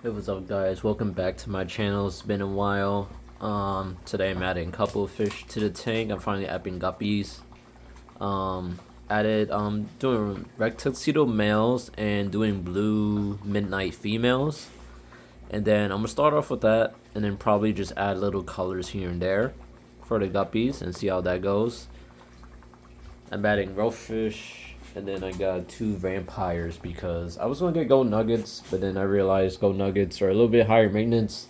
Hey, what's up, guys? Welcome back to my channel. It's been a while. Today I'm adding a couple of fish to the tank. I'm finally adding guppies. Added doing red tuxedo males and doing blue midnight females. And then I'm gonna start off with that, and then probably just add little colors here and there for the guppies and see how that goes. I'm adding roach and then I got two vampires because I was gonna get gold nuggets, but then I realized gold nuggets are a little bit higher maintenance,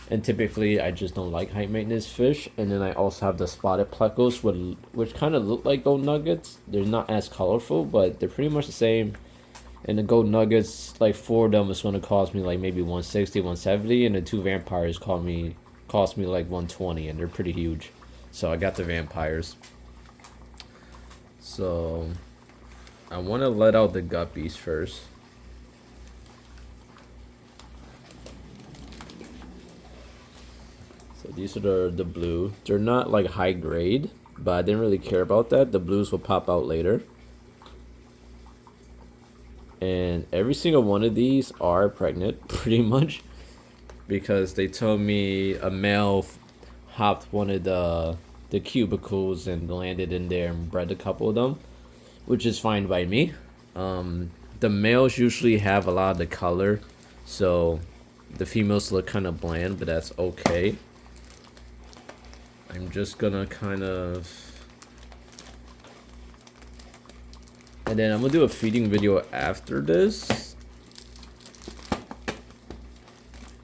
and typically I just don't like high maintenance fish. And then I also have the spotted plecos, which kind of look like gold nuggets. They're not as colorful, but they're pretty much the same. And the gold nuggets, like four of them, is gonna cost me like maybe 160, 170, and the two vampires cost me like 120, and they're pretty huge. So I got the vampires. So I want to let out the guppies first. So these are the blue. They're not like high grade, but I didn't really care about that. The blues will pop out later. And every single one of these are pregnant, pretty much, because they told me a male hopped one of the cubicles and landed in there and bred a couple of them, which is fine by me. The males usually have a lot of the color, so the females look kind of bland, but that's okay. I'm just gonna kind of... And then I'm gonna do a feeding video after this.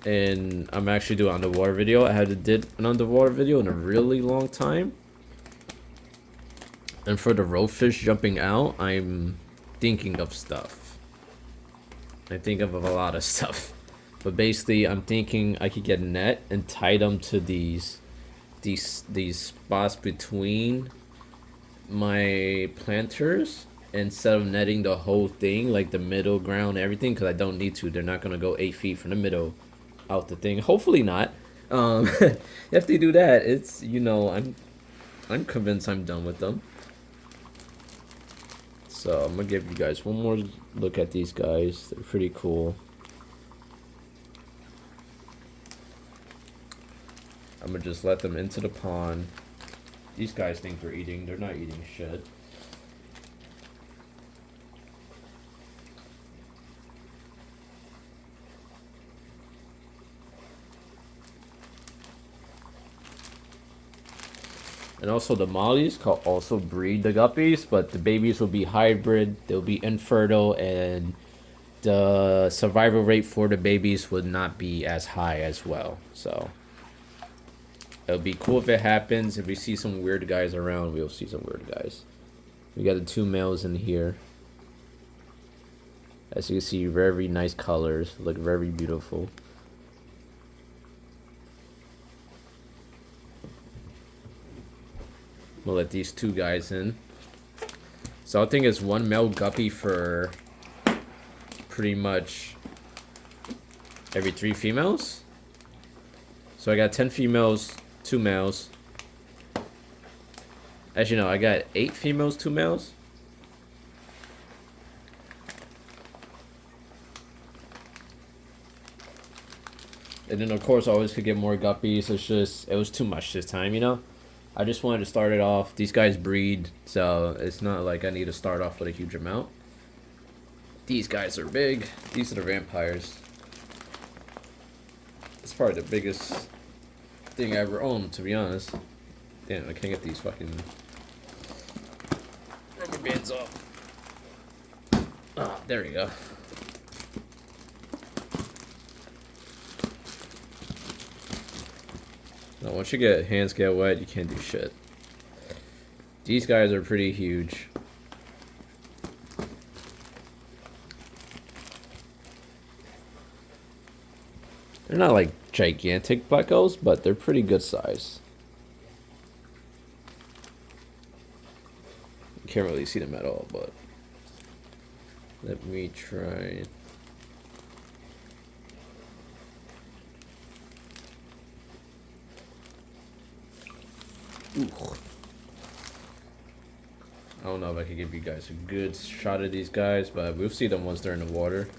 And I'm actually doing an underwater video. I haven't did an underwater video in a really long time. And for the roach jumping out, I'm thinking of stuff. I think of a lot of stuff. But basically, I'm thinking I could get a net and tie them to these spots between my planters instead of netting the whole thing, like the middle ground, everything, because I don't need to. They're not gonna go 8 feet from the middle out the thing. Hopefully not. If they do that, it's, you know, I'm convinced I'm done with them. So I'm gonna give you guys one more look at these guys. They're pretty cool. I'm gonna just let them into the pond. These guys think they're eating. They're not eating shit. And also the mollies can also breed the guppies, but the babies will be hybrid. They'll be infertile, and the survival rate for the babies would not be as high as well. So it'll be cool if it happens. If we see some weird guys around, we'll see some weird guys. We got the two males in here. As you can see, very nice colors. Look very beautiful. We'll let these two guys in. So I think it's one male guppy for pretty much every 3 females. So I got 10 females, 2 males. Actually, no, I got 8 females, 2 males. And then, of course, I always could get more guppies. It's just, it was too much this time, you know? I just wanted to start it off. These guys breed, so it's not like I need to start off with a huge amount. These guys are big. These are the vampires. It's probably the biggest thing I ever owned, to be honest. Damn, I can't get these fucking rubber bands off. Ah, there we go. Now, once your hands get wet, you can't do shit. These guys are pretty huge. They're not like gigantic plecos, but they're pretty good size. You can't really see them at all, but let me try. Ooh. I don't know if I can give you guys a good shot of these guys, but we'll see them once they're in the water.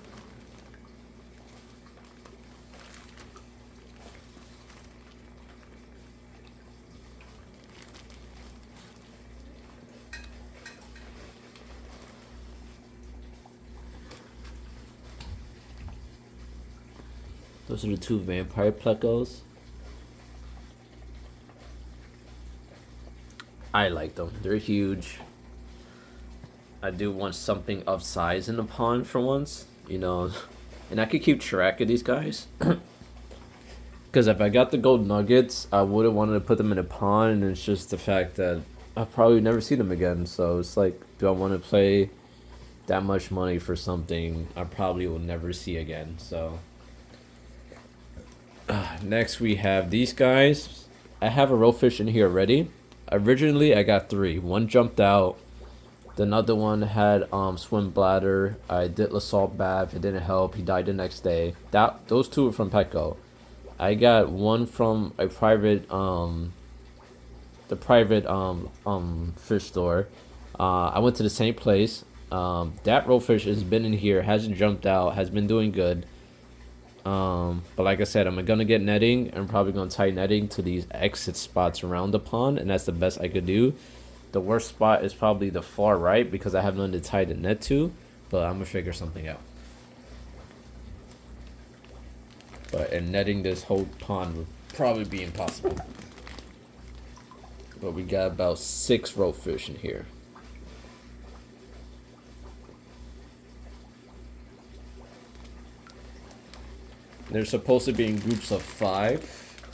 Those are the two vampire plecos. I like them. They're huge. I do want something of size in the pond for once, you know, and I could keep track of these guys. Because if I got the gold nuggets, I would have wanted to put them in a pond, and it's just the fact that I'll probably never see them again. So it's like, do I want to pay that much money for something I probably will never see again? So next we have these guys. I have a roefish in here already. Originally, I got 3. One jumped out. The other one had swim bladder. I did a salt bath. It didn't help. He died the next day. Those 2 were from Petco. I got one from a private fish store. I went to the same place. That roefish has been in here, hasn't jumped out, has been doing good. But like I said, I'm gonna get netting. I'm probably gonna tie netting to these exit spots around the pond, and that's the best I could do. The worst spot is probably the far right because I have nothing to tie the net to, but I'm gonna figure something out. And netting this whole pond would probably be impossible. But we got about 6 roefish in here. They're supposed to be in groups of 5,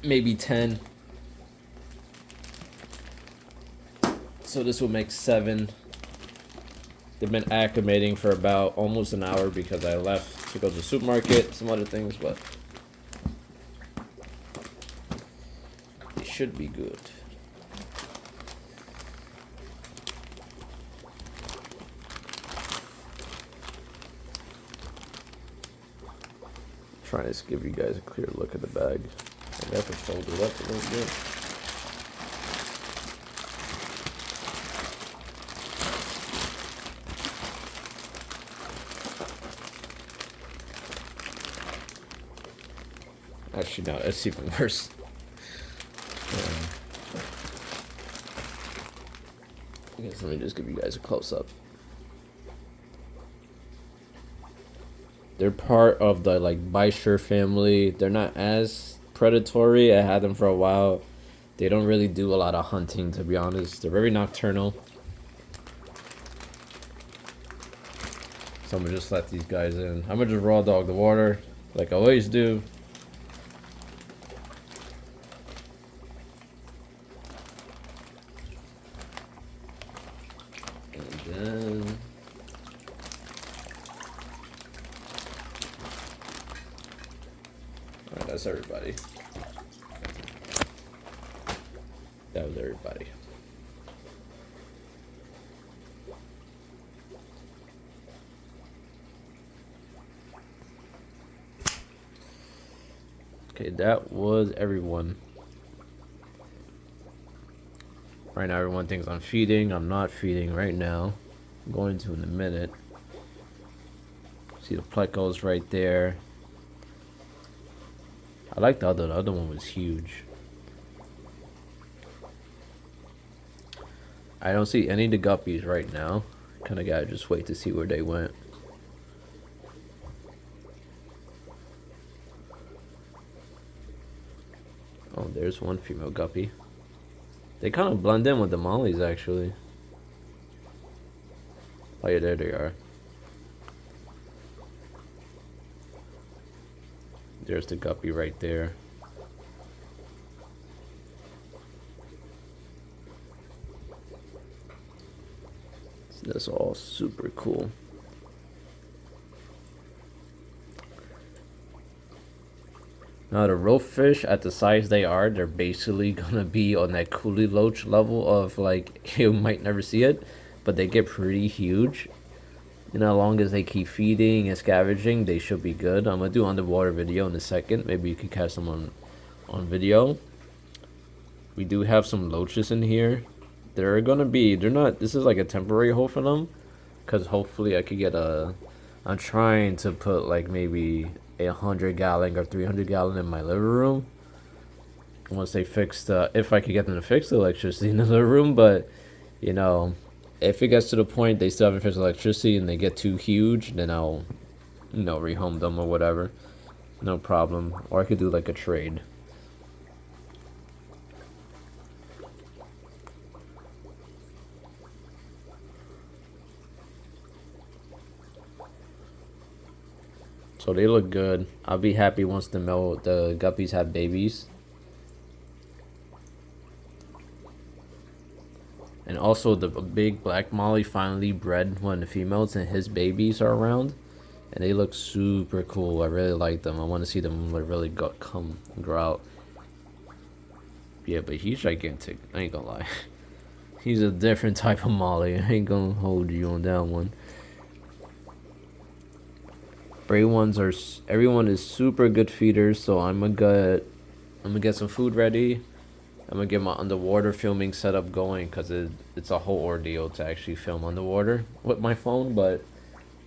maybe 10. So this will make 7. They've been acclimating for about almost an hour because I left to go to the supermarket, some other things, but it should be good. I'm trying to give you guys a clear look at the bag. I have to fold it up a little bit. Actually, no, it's even worse. I guess let me just give you guys a close-up. They're part of the Bisher family. They're not as predatory. I had them for a while. They don't really do a lot of hunting, to be honest. They're very nocturnal. So I'm gonna just let these guys in. I'm gonna just raw dog the water like I always do. That's everybody. That was everybody. Okay, that was everyone. Right now, everyone thinks I'm feeding. I'm not feeding right now. I'm going to in a minute. See the plecos right there. I like the other one was huge. I don't see any of the guppies right now. Kind of gotta just wait to see where they went. Oh, there's one female guppy. They kind of blend in with the mollies, actually. Oh yeah, there they are. There's the guppy right there. So that's all super cool. Now the roefish, at the size they are, they're basically gonna be on that coolie loach level of you might never see it, but they get pretty huge. And as long as they keep feeding and scavenging, they should be good. I'm gonna do underwater video in a second. Maybe you can catch them on video. We do have some loaches in here. They're not, this is like a temporary hole for them, because hopefully I could get I'm trying to put maybe 100-gallon or 300-gallon in my living room. Once they fix if I could get them to fix the electricity in the living room, but you know, if it gets to the point they still haven't fixed electricity and they get too huge, then I'll rehome them or whatever. No problem. Or I could do like a trade. So they look good. I'll be happy once the guppies have babies. And also the big black Molly finally bred one of the females and his babies are around. And they look super cool. I really like them. I want to see them really come and grow out. Yeah, but he's gigantic. I ain't gonna lie. He's a different type of Molly. I ain't gonna hold you on that one. Everyone is super good feeders, so I'm gonna get some food ready. I'm gonna get my underwater filming setup going because it's a whole ordeal to actually film underwater with my phone, but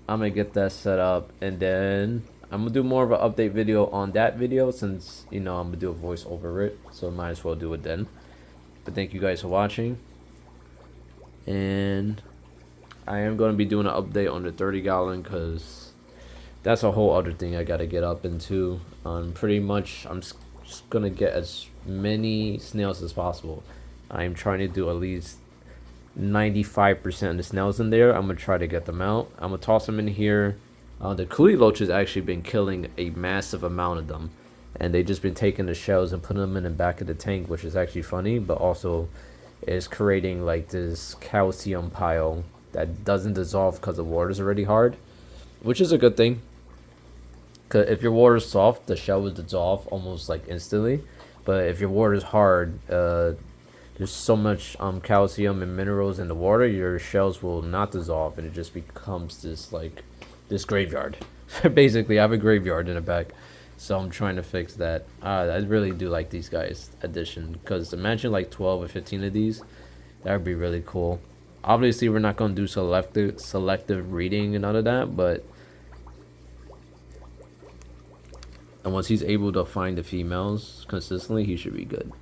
I'm gonna get that set up and then I'm gonna do more of an update video on that video since I'm gonna do a voice over it, so might as well do it then. But thank you guys for watching, and I am gonna be doing an update on the 30-gallon because that's a whole other thing I gotta get up into. Pretty much I'm just gonna get as many snails as possible. I'm trying to do at least 95% of the snails in there. I'm gonna try to get them out. I'm gonna toss them in here. The coolie loach has actually been killing a massive amount of them, and they just been taking the shells and putting them in the back of the tank, which is actually funny, but also is creating like this calcium pile that doesn't dissolve because the water's already hard, which is a good thing. Cause if your water's soft, the shell will dissolve almost like instantly. But if your water's hard, there's so much calcium and minerals in the water, your shells will not dissolve, and it just becomes this graveyard. Basically, I have a graveyard in the back, so I'm trying to fix that. I really do like these guys addition, because imagine like 12 or 15 of these. That would be really cool. Obviously, we're not going to do selective reading and none of that, but and once he's able to find the females consistently, he should be good.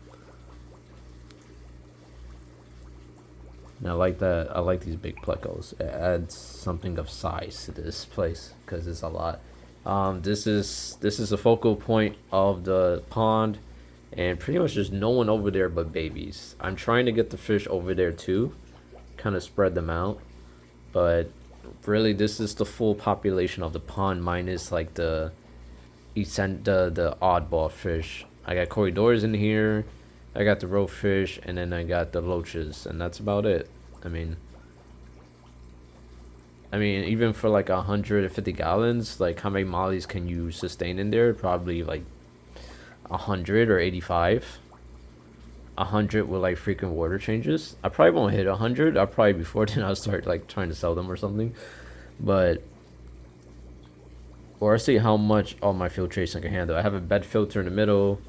And I like that. I like these big plecos. It adds something of size to this place because it's a lot. This is a focal point of the pond, and pretty much there's no one over there but babies. I'm trying to get the fish over there too, kind of spread them out, but really this is the full population of the pond minus like the oddball fish. I got corridors in here, I got the roach and then I got the loaches, and that's about it. I mean even for like 150 gallons, like how many mollies can you sustain in there? Probably like 100 or 85. 100 with like frequent water changes. I probably won't hit 100. I'll probably before then I'll start like trying to sell them or something, but or see how much all my filtration can handle. I have a bed filter in the middle,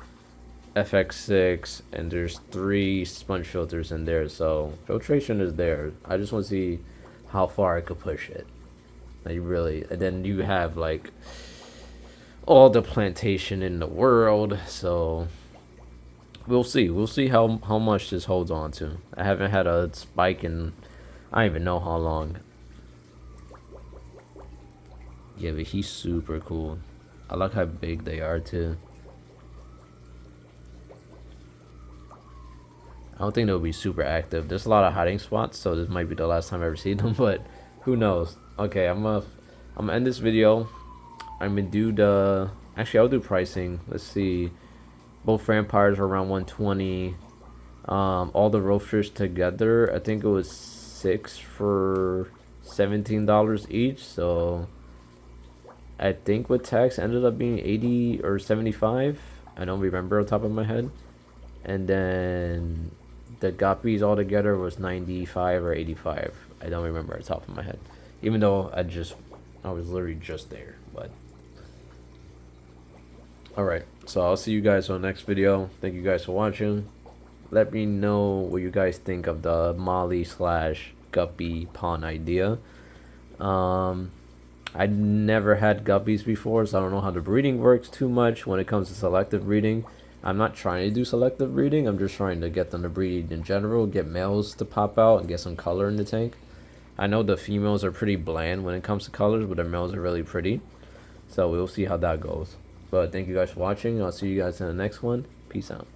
FX6, and there's 3 sponge filters in there, so filtration is there. I just want to see how far I could push it. Like really, and then you have like all the plantation in the world, so we'll see how much this holds on to. I haven't had a spike in I don't even know how long. Yeah, but he's super cool. I like how big they are too. I don't think they'll be super active. There's a lot of hiding spots, so this might be the last time I ever see them, but who knows. Okay, I'm gonna end this video. I'm gonna do the actually I'll do pricing. Let's see. Both vampires are around 120. All the roach together, I think it was 6 for $17 each, so I think with tax ended up being 80 or 75. I don't remember on top of my head. And then the guppies all together was 95 or 85. I don't remember on top of my head. Even though I was literally just there. But alright, so I'll see you guys on the next video. Thank you guys for watching. Let me know what you guys think of the Molly / guppy pond idea. I never had guppies before, so I don't know how the breeding works too much when it comes to selective breeding. I'm not trying to do selective breeding. I'm just trying to get them to breed in general, get males to pop out and get some color in the tank. I know the females are pretty bland when it comes to colors, but the males are really pretty. So we'll see how that goes. But thank you guys for watching. I'll see you guys in the next one. Peace out.